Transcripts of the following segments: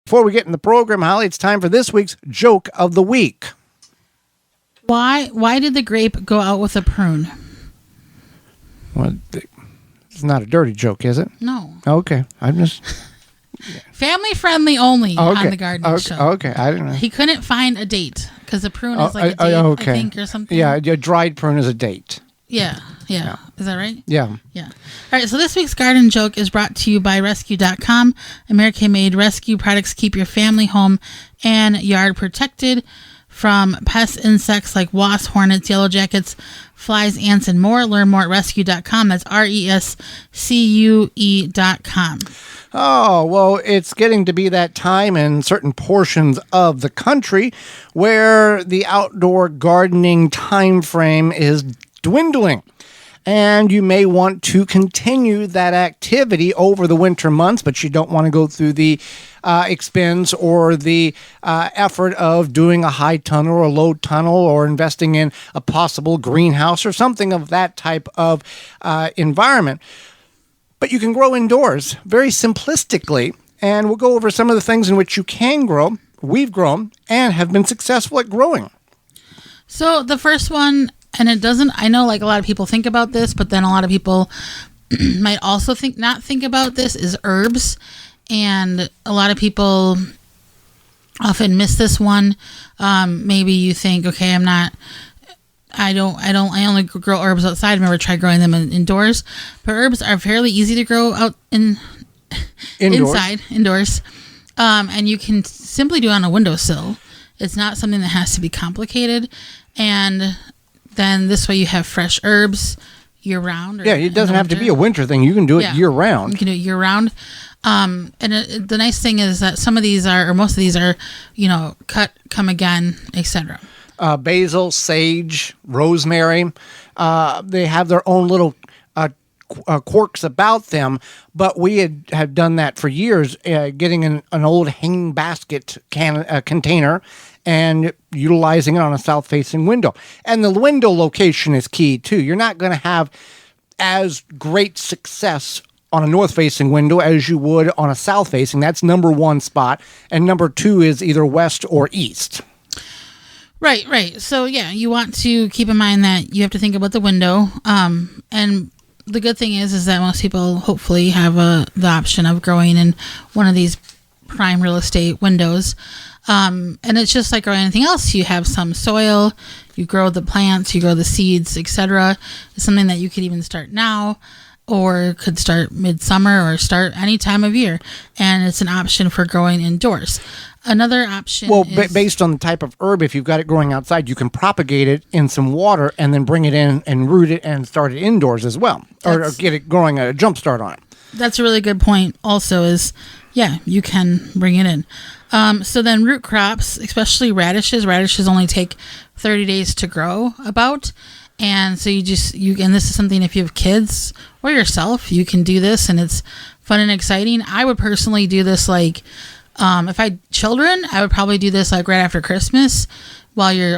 Before we get in the program, Holly, it's time for this week's Joke of the Week. Why did the grape go out with a prune? Well, it's not a dirty joke, is it? No. Okay. I'm just... Family friendly only on the garden show. Okay, I don't know. He couldn't find a date because a prune is like a date, I think, or something. Yeah, a dried prune is a date. Yeah. Is that right? Yeah. All right, so this week's garden joke is brought to you by Rescue.com. American-made rescue products keep your family, home, and yard protected from pests, insects like wasps, hornets, yellow jackets, flies, ants, and more. Learn more at Rescue.com. That's RESCUE.com. Oh, well, it's getting to be that time in certain portions of the country where the outdoor gardening time frame is dwindling. And you may want to continue that activity over the winter months, but you don't want to go through the expense or the effort of doing a high tunnel or a low tunnel or investing in a possible greenhouse or something of that type of environment. But you can grow indoors very simplistically, and we'll go over some of the things in which you can grow, we've grown, and have been successful at growing. So the first one, and it doesn't, I know like a lot of people think about this, but then a lot of people might also not think about this, is herbs. And a lot of people often miss this one. Maybe you think, okay, I only grow herbs outside. I've never tried growing them indoors, but herbs are fairly easy to grow out inside, indoors. And you can simply do it on a windowsill. It's not something that has to be complicated. And then this way you have fresh herbs year round. Yeah, it doesn't have to be a winter thing. You can do it year round. You can do it year round. And the nice thing is that some of these are, or most of these are, cut, come again, etc. Basil, sage, rosemary, they have their own little quirks about them, but we had done that for years, getting an old hanging basket container and utilizing it on a south-facing window. And the window location is key, too. You're not going to have as great success on a north-facing window as you would on a south-facing. That's number one spot. And number two is either west or east. Right. So, yeah, you want to keep in mind that you have to think about the window. And the good thing is that most people hopefully have the option of growing in one of these prime real estate windows. And it's just like growing anything else. You have some soil, you grow the plants, you grow the seeds, etc. It's something that you could even start now, or could start midsummer, or start any time of year. And it's an option for growing indoors. Another option is... based on the type of herb, if you've got it growing outside, you can propagate it in some water and then bring it in and root it and start it indoors as well. Or get it growing a jump start on it. That's a really good point also is, you can bring it in. So then root crops, especially radishes only take 30 days to grow about. And so and this is something, if you have kids or yourself, you can do this, and it's fun and exciting. I would personally do this if I had children, I would probably do this like right after Christmas, while you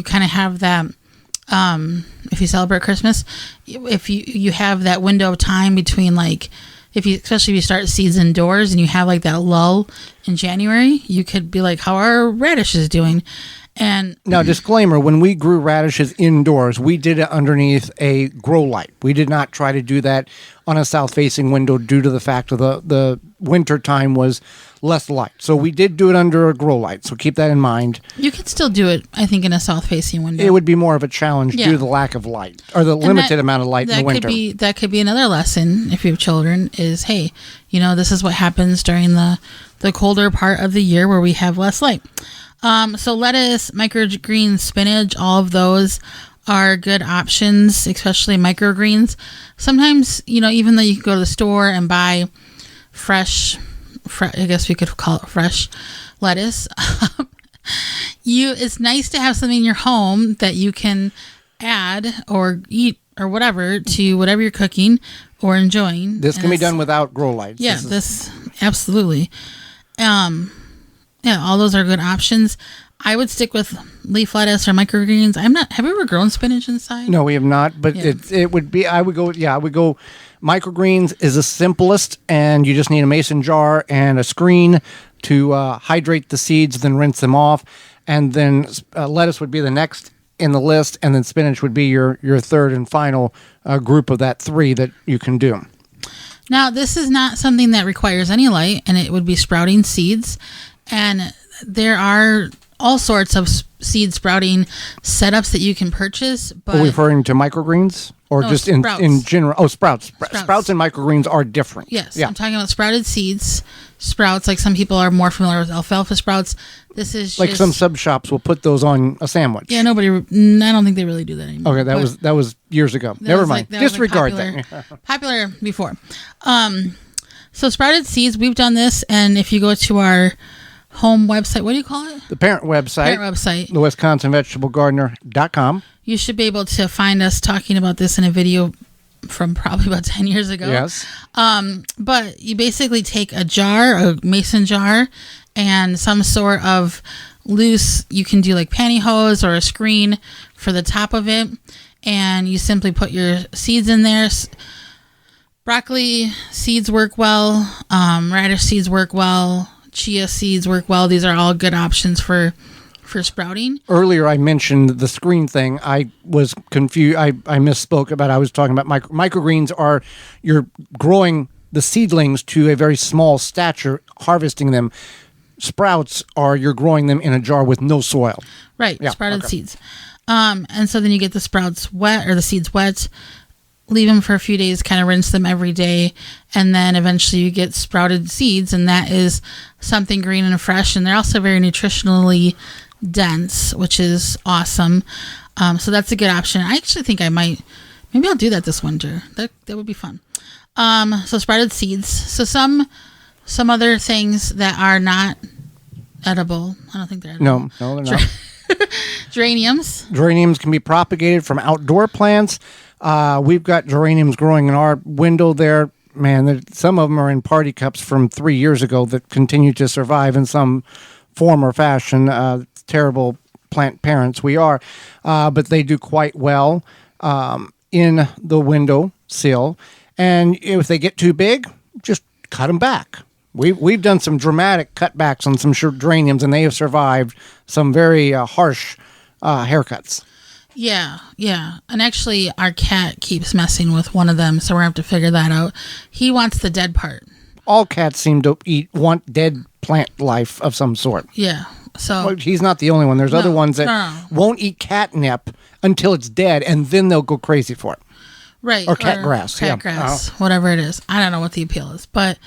kind of have that, if you celebrate Christmas, if you have that window of time between especially if you start seeds indoors and you have like that lull in January, you could be like, how are radishes doing? And now, disclaimer, when we grew radishes indoors, we did it underneath a grow light. We did not try to do that on a south-facing window due to the fact of the winter time was less light. So we did do it under a grow light. So keep that in mind. You could still do it, I think, in a south-facing window. It would be more of a challenge due to the lack of light, or the limited amount of light in the winter. That could be another lesson if you have children is, hey, this is what happens during the colder part of the year where we have less light. So lettuce, microgreens, spinach, all of those are good options, especially microgreens. Sometimes, even though you can go to the store and buy fresh, I guess we could call it fresh lettuce, it's nice to have something in your home that you can add or eat or whatever to whatever you're cooking or enjoying. This can be done without grow lights. Yeah, this absolutely. All those are good options. I would stick with leaf lettuce or microgreens. Have you ever grown spinach inside? No, we have not, but it would be, I would go microgreens is the simplest, and you just need a mason jar and a screen to hydrate the seeds, then rinse them off. And then lettuce would be the next in the list, and then spinach would be your third and final group of that 3 that you can do. Now, this is not something that requires any light, and it would be sprouting seeds. And there are all sorts of seed sprouting setups that you can purchase. But Are we referring to microgreens? Or No, just sprouts. in general? Oh, sprouts. Sprouts and microgreens are different. yes, Yeah. I'm talking about sprouted seeds. Sprouts, like some people are more familiar with alfalfa sprouts. This is Like just, some sub shops will put those on a sandwich. Yeah, I don't think they really do that anymore. Okay, that was years ago. Never mind. Disregard that. Popular before. So sprouted seeds, we've done this, and if you go to our home website, what do you call it? The parent website, the WisconsinVegetableGardener.com. You should be able to find us talking about this in a video from probably about 10 years ago. Yes. But you basically take a jar, a mason jar, and some sort of loose, you can do like pantyhose or a screen for the top of it, and you simply put your seeds in there. Broccoli seeds work well, radish seeds work well, chia seeds work well. These are all good options for sprouting. Earlier, I mentioned the screen thing. I was confused. I misspoke about. I was talking about microgreens. Are you're growing the seedlings to a very small stature, harvesting them. Sprouts are you're growing them in a jar with no soil. Right, Yeah, sprouted okay. seeds. And so then you get the sprouts wet or the seeds wet. Leave them for a few days, kind of rinse them every day, and then eventually you get sprouted seeds, and that is something green and fresh, and they're also very nutritionally dense, which is awesome. So that's a good option. I actually think maybe I'll do that this winter. That would be fun. So sprouted seeds. So some other things that are not edible. I don't think they're edible. No, they're not. Geraniums. Geraniums can be propagated from outdoor plants. We've got geraniums growing in our window there. Man, some of them are in party cups from 3 years ago that continue to survive in some form or fashion. Terrible plant parents we are. But they do quite well in the window sill. And if they get too big, just cut them back. We've done some dramatic cutbacks on some geraniums, and they have survived some very harsh haircuts. Yeah. And actually, our cat keeps messing with one of them, so we're going to have to figure that out. He wants the dead part. All cats seem to want dead plant life of some sort. Yeah. So Well, he's not the only one. There's other ones that won't eat catnip until it's dead, and then they'll go crazy for it. Right. Or cat grass. Cat grass, whatever it is. I don't know what the appeal is, but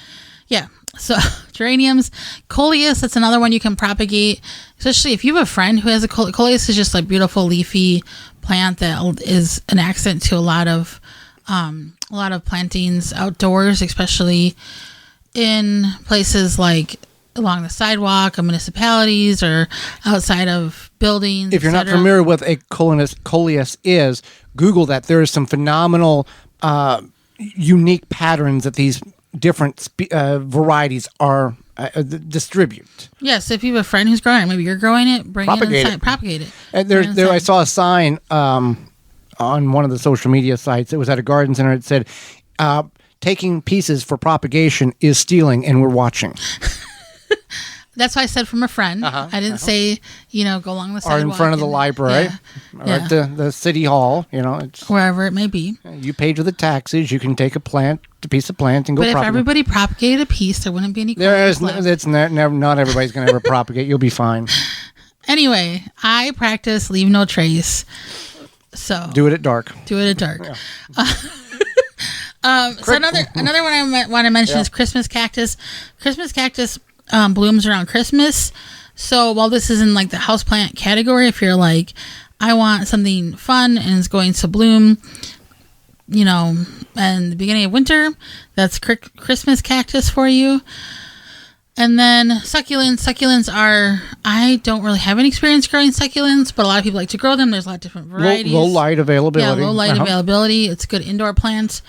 yeah. So geraniums, coleus, that's another one you can propagate, especially if you have a friend who has a coleus. Is just like beautiful leafy plant that is an accent to a lot of plantings outdoors, especially in places like along the sidewalk of municipalities or outside of buildings. If you're not familiar with a coleus is, Google that. There is some phenomenal unique patterns that these different varieties are distribute. Yes, if you have a friend who's growing it, maybe you're growing it, propagate it. And there I saw a sign on one of the social media sites. It was at a garden center. It said, taking pieces for propagation is stealing, and we're watching. That's why I said from a friend. I didn't say, go along the sidewalk. Or in front of the library, or at the city hall. It's wherever it may be. You pay to the taxes. You can take a piece of plant, and go. But if propagate. everybody propagated a piece, there wouldn't be any. Not everybody's going to ever propagate. You'll be fine. Anyway, I practice leave no trace. So do it at dark. Yeah. So another one I want to mention is Christmas cactus. Christmas cactus blooms around Christmas. So while this is in like the houseplant category, if you're like, I want something fun and it's going to bloom, and the beginning of winter, that's Christmas cactus for you. And then succulents are, I don't really have any experience growing succulents, but a lot of people like to grow them. There's a lot of different varieties. Low light availability. Yeah, low light availability. It's a good indoor plant.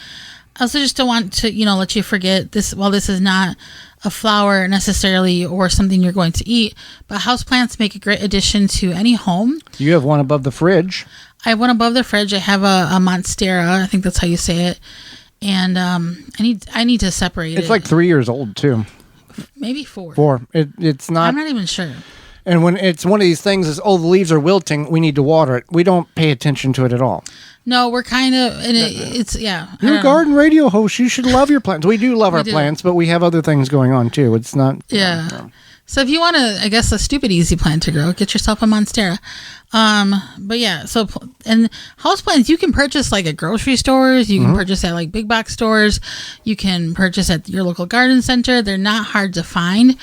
I also just don't want to, let you forget this. While this is not a flower necessarily or something you're going to eat, but houseplants make a great addition to any home. You have one above the fridge. I have one above the fridge. I have a Monstera. I think that's how you say it. And I need to separate it. It's like 3 years old too. maybe 4. 4. It's not. I'm not even sure. And when it's one of these things is, oh, the leaves are wilting, we need to water it. We don't pay attention to it at all. No, we're kind of, and it's, yeah. You're a garden radio host. You should love your plants. We do love our plants, but we have other things going on too. It's not. Yeah. So if you want to, I guess, a stupid easy plant to grow, get yourself a Monstera. But yeah, so, and houseplants you can purchase like at grocery stores. You can purchase at like big box stores. You can purchase at your local garden center. They're not hard to find.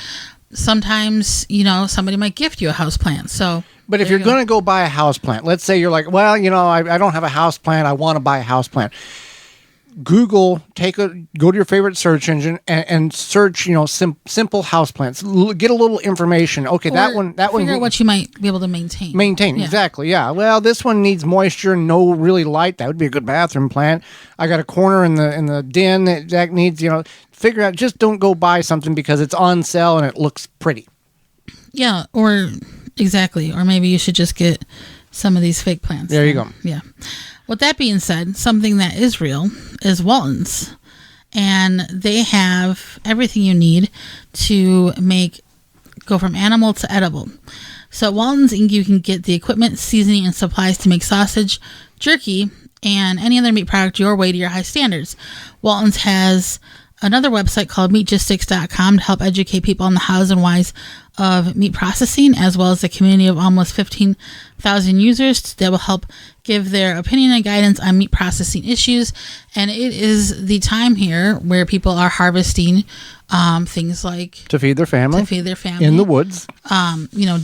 Sometimes, somebody might gift you a house plant. So, but if you're going to go buy a house plant, let's say you're like, well, I don't have a house plant. I want to buy a house plant. Google, go to your favorite search engine and search, simple house plants. Get a little information. Okay, that one. Figure out what you might be able to maintain. Exactly. Yeah. Well, this one needs moisture, no really light. That would be a good bathroom plant. I got a corner in the den that needs, figure out. Just don't go buy something because it's on sale and it looks pretty. Yeah. Or exactly. Or maybe you should just get some of these fake plants. There you go. Yeah. With that being said, something that is real is Walton's. And they have everything you need to go from animal to edible. So at Walton's Inc., you can get the equipment, seasoning, and supplies to make sausage, jerky, and any other meat product your way to your high standards. Walton's has another website called meatgistics.com to help educate people on the hows and whys of meat processing, as well as a community of almost 15,000 users that will help give their opinion and guidance on meat processing issues. And it is the time here where people are harvesting things like to feed their family in the woods,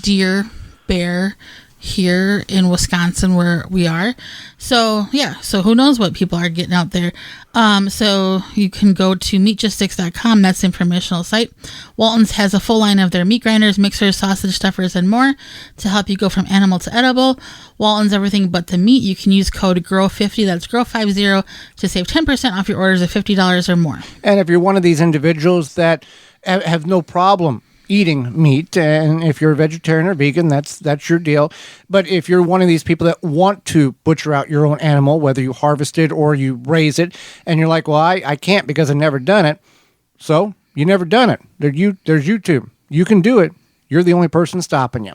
deer, bear, here in Wisconsin where we are. So who knows what people are getting out there. So you can go to meatgistics.com. That's the informational site. Walton's has a full line of their meat grinders, mixers, sausage stuffers, and more to help you go from animal to edible. Walton's everything but the meat. You can use code GROW50, that's GROW50, to save 10% off your orders of $50 or more. And if you're one of these individuals that have no problem eating meat, and if you're a vegetarian or vegan, that's your deal. But if you're one of these people that want to butcher out your own animal, whether you harvest it or you raise it, and you're like, well, I can't because I've never done it. So you never done it. There's YouTube. You can do it. You're the only person stopping you.